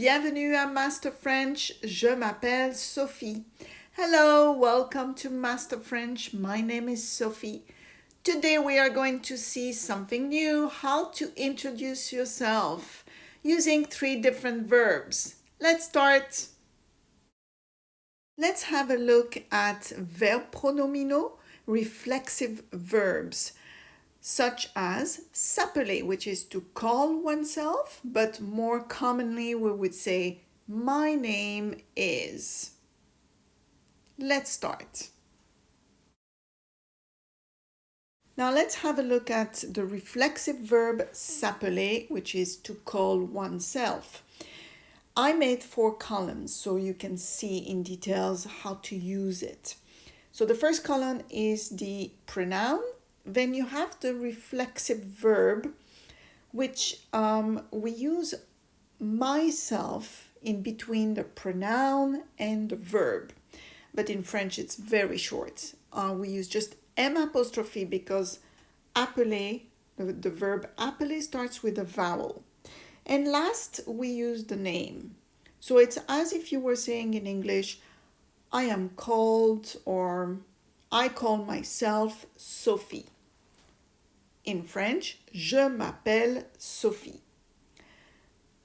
Bienvenue à Master French. Je m'appelle Sophie. Hello, welcome to Master French. My name is Sophie. Today we are going to see something new, how to introduce yourself using 3 different verbs. Let's start. Let's have a look at verb pronominaux, reflexive verbs, such as s'appeler, which is to call oneself, but more commonly we would say, my name is. Let's start. Now let's have a look at the reflexive verb s'appeler, which is to call oneself. I made 4 columns so you can see in details how to use it. So the first column is the pronoun. Then you have the reflexive verb, which we use myself in between the pronoun and the verb. But in French, it's very short. We use just M apostrophe because appeler, the verb appeler starts with a vowel. And last, we use the name. So it's as if you were saying in English, I am called, or I call myself Sophie. In French, je m'appelle Sophie.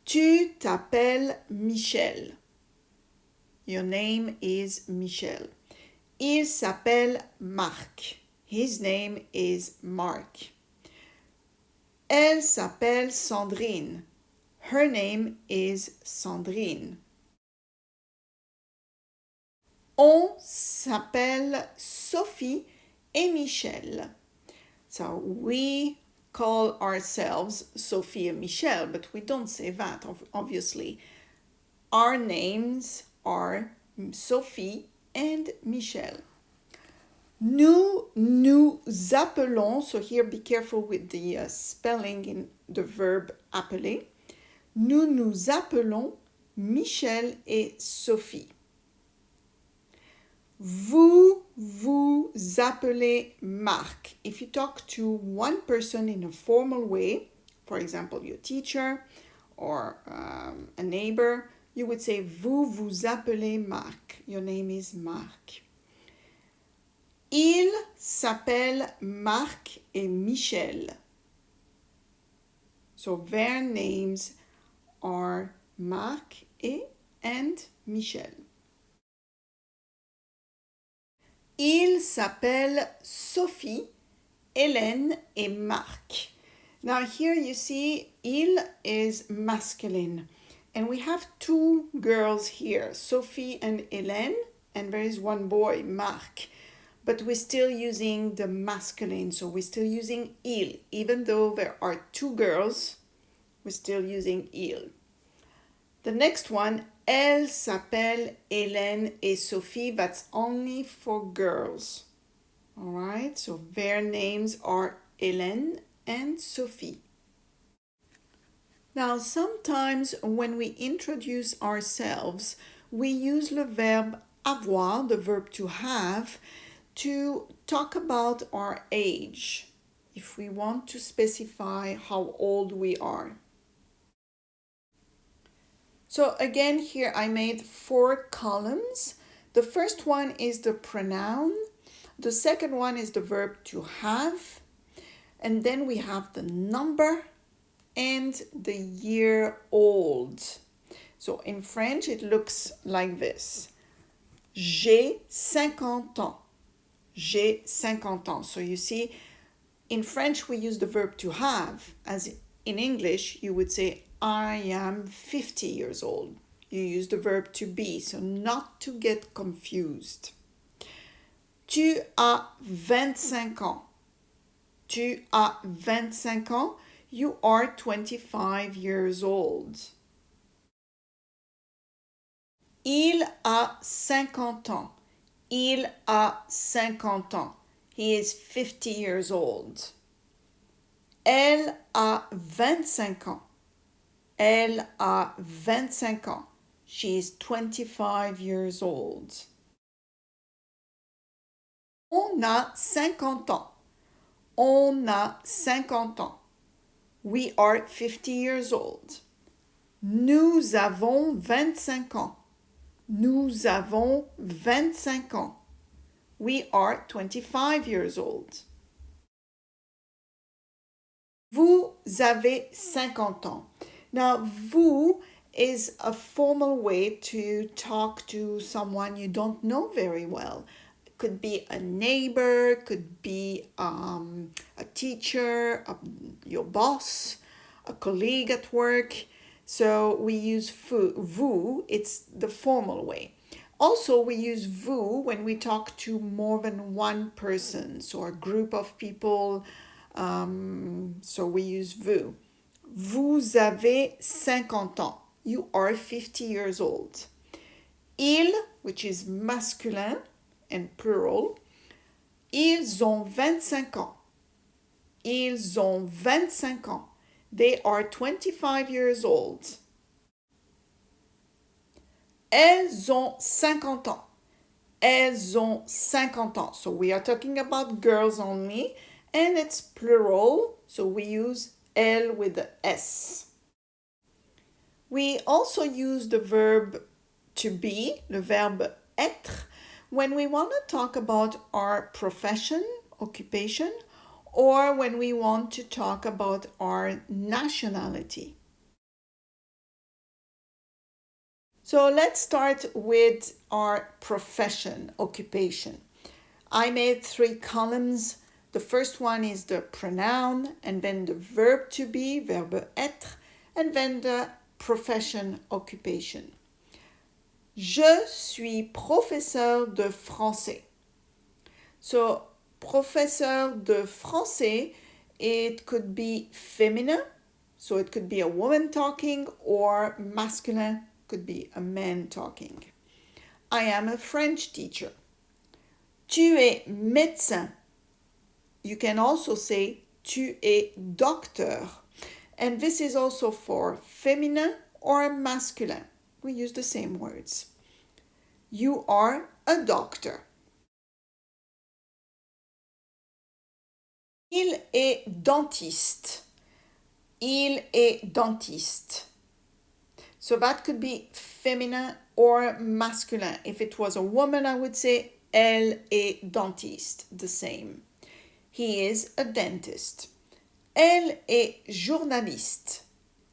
Tu t'appelles Michel. Your name is Michel. Il s'appelle Marc. His name is Marc. Elle s'appelle Sandrine. Her name is Sandrine. On s'appelle Sophie et Michel. So we call ourselves Sophie and Michel, but we don't say that, obviously. Our names are Sophie and Michel. Nous nous appelons, so here be careful with the spelling in the verb appeler. Nous nous appelons Michel et Sophie. Vous vous appelez Marc. If you talk to one person in a formal way, for example, your teacher or a neighbor, you would say vous vous appelez Marc. Your name is Marc. Ils s'appellent Marc et Michel. So their names are Marc and Michel. Ils s'appellent Sophie, Hélène et Marc. Now here you see il is masculine. And we have 2 girls here, Sophie and Hélène, and there is 1 boy, Marc. But we're still using the masculine, so we're still using il. Even though there are 2 girls, we're still using il. The next one, elle s'appelle Hélène et Sophie. That's only for girls. All right, so their names are Hélène and Sophie. Now, sometimes when we introduce ourselves, we use le verbe avoir, the verb to have, to talk about our age, if we want to specify how old we are. So again, here I made 4 columns. The first one is the pronoun. The second one is the verb to have. And then we have the number and the year old. So in French, it looks like this. J'ai 50 ans. J'ai 50 ans. So you see, in French, we use the verb to have. As in English, you would say, I am 50 years old. You use the verb to be, so not to get confused. Tu as 25 ans. Tu as 25 ans. You are 25 years old. Il a 50 ans. Il a 50 ans. He is 50 years old. Elle a 25 ans. Elle a 25 ans. She is 25 years old. On a 50 ans. On a 50 ans. We are 50 years old. Nous avons 25 ans. Nous avons 25 ans. We are 25 years old. Vous avez 50 ans. Now, vous is a formal way to talk to someone you don't know very well. It could be a neighbor, could be a teacher, your boss, a colleague at work. So we use vous, it's the formal way. Also, we use vous when we talk to more than one person, so a group of people. So we use vous. Vous avez 50 ans. You are 50 years old. Ils, which is masculin and plural, ils ont 25 ans. Ils ont 25 ans. They are 25 years old. Elles ont 50 ans. Elles ont 50 ans. So we are talking about girls only, and it's plural, so we use elles with the S. We also use the verb to be, le verbe être, when we want to talk about our profession, occupation, or when we want to talk about our nationality. So let's start with our profession, occupation. I made 3 columns. The first one is the pronoun, and then the verb to be, verbe être, and then the profession, occupation. Je suis professeur de français. So, professeur de français, it could be féminin, so it could be a woman talking, or masculine, could be a man talking. I am a French teacher. Tu es médecin. You can also say tu es docteur. And this is also for féminin or masculin. We use the same words. You are a doctor. Il est dentiste. Il est dentiste. So that could be féminin or masculin. If it was a woman, I would say elle est dentiste, the same. He is a dentist. Elle est journaliste.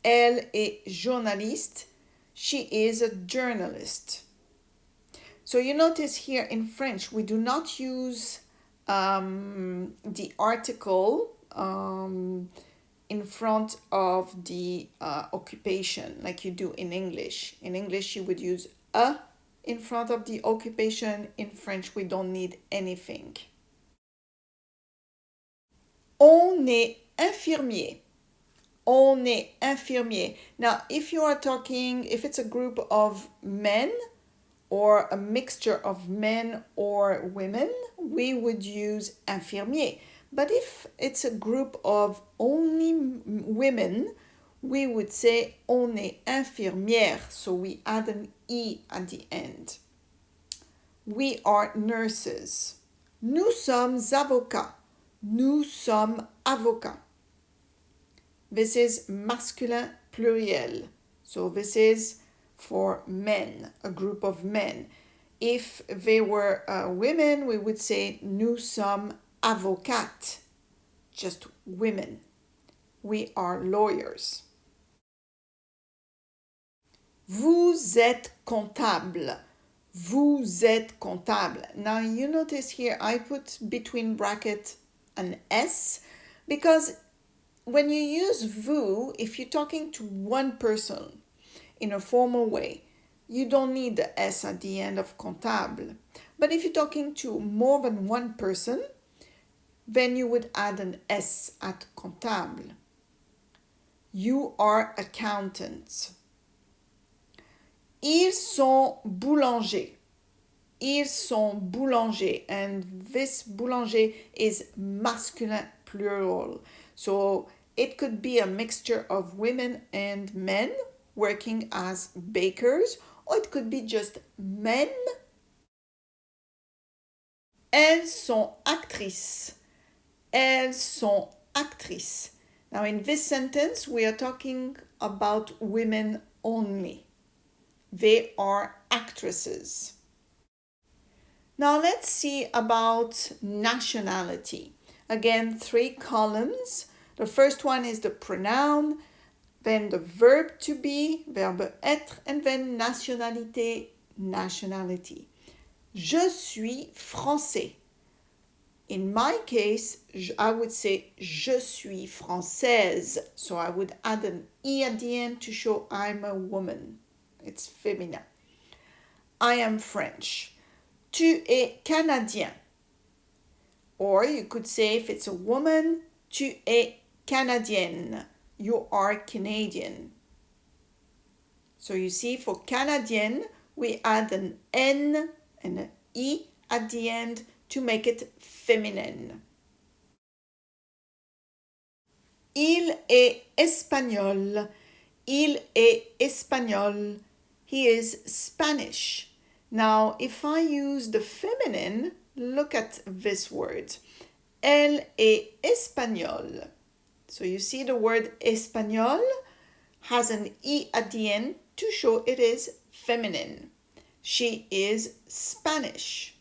Elle est journaliste. She is a journalist. So you notice here in French, we do not use the article in front of the occupation like you do in English. In English, you would use a in front of the occupation. In French, we don't need anything. On est infirmier. On est infirmier. Now, if you are talking, if it's a group of men or a mixture of men or women, we would use infirmier. But if it's a group of only women, we would say on est infirmière. So we add an E at the end. We are nurses. Nous sommes avocats. Nous sommes avocats. This is masculin pluriel. So this is for men, a group of men. If they were women, we would say nous sommes avocates, just women. We are lawyers. Vous êtes comptable. Vous êtes comptable. Now you notice here I put between brackets an S because when you use vous, if you're talking to one person in a formal way, you don't need the S at the end of comptable. But if you're talking to more than one person, then you would add an S at comptable. You are accountants. Ils sont boulangers. Ils sont boulangers. And this boulanger is masculine plural. So it could be a mixture of women and men working as bakers, or it could be just men. Elles sont actrices. Elles sont actrices. Now in this sentence, we are talking about women only. They are actresses. Now let's see about nationality. Again, 3 columns. The first one is the pronoun, then the verb to be, verbe être, and then nationalité, nationality. Je suis français. In my case, I would say je suis française. So I would add an E at the end to show I'm a woman. It's feminine. I am French. Tu es Canadien. Or you could say if it's a woman, tu es Canadienne. You are Canadian. So you see, for Canadienne, we add an N and an E at the end to make it feminine. Il est espagnol. Il est espagnol. He is Spanish. Now, if I use the feminine, look at this word. Elle est espagnole. So you see the word espagnol has an E at the end to show it is feminine. She is Spanish.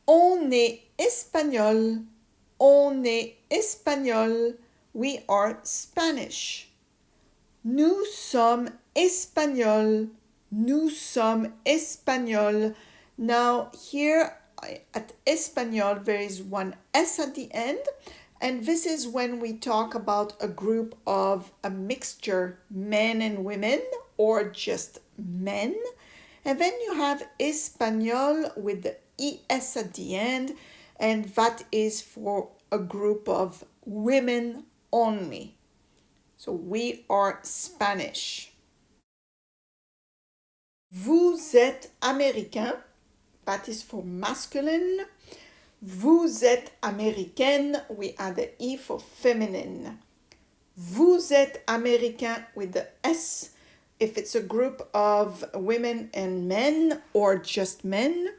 On est espagnol. On est espagnol. We are Spanish. Nous sommes espagnols. Nous sommes espagnols. Now here at espagnol there is one S at the end, and this is when we talk about a group of a mixture, men and women, or just men. And then you have espagnol with the ES at the end, and that is for a group of women only. So we are Spanish. Vous êtes américain. That is for masculine. Vous êtes américaine. We add the E for feminine. Vous êtes américain with the S if it's a group of women and men or just men.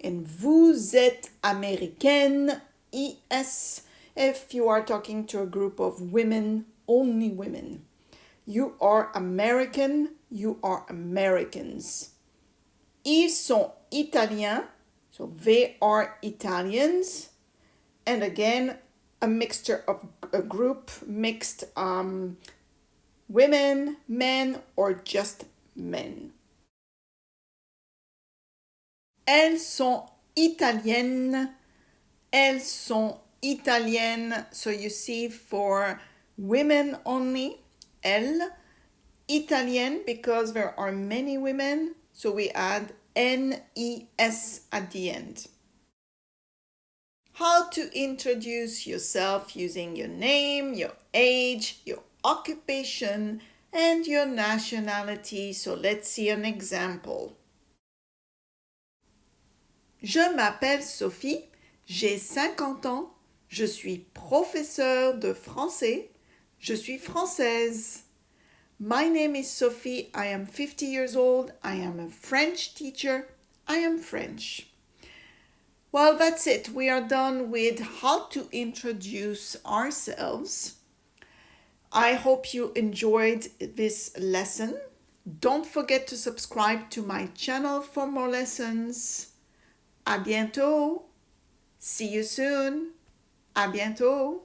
And vous êtes américaine, ES, if you are talking to a group of women, only women. You are American, you are Americans. Ils sont italiens, so they are Italians. And again, a mixture of a group, mixed women, men, or just men. Elles sont italiennes. Elles sont italiennes. So you see, for women only, elles. Italienne because there are many women, so we add NES at the end. How to introduce yourself using your name, your age, your occupation, and your nationality. So let's see an example. Je m'appelle Sophie, j'ai 50 ans, je suis professeure de français, je suis française. My name is Sophie, I am 50 years old, I am a French teacher, I am French. Well, that's it. We are done with how to introduce ourselves. I hope you enjoyed this lesson. Don't forget to subscribe to my channel for more lessons. À bientôt. See you soon. À bientôt.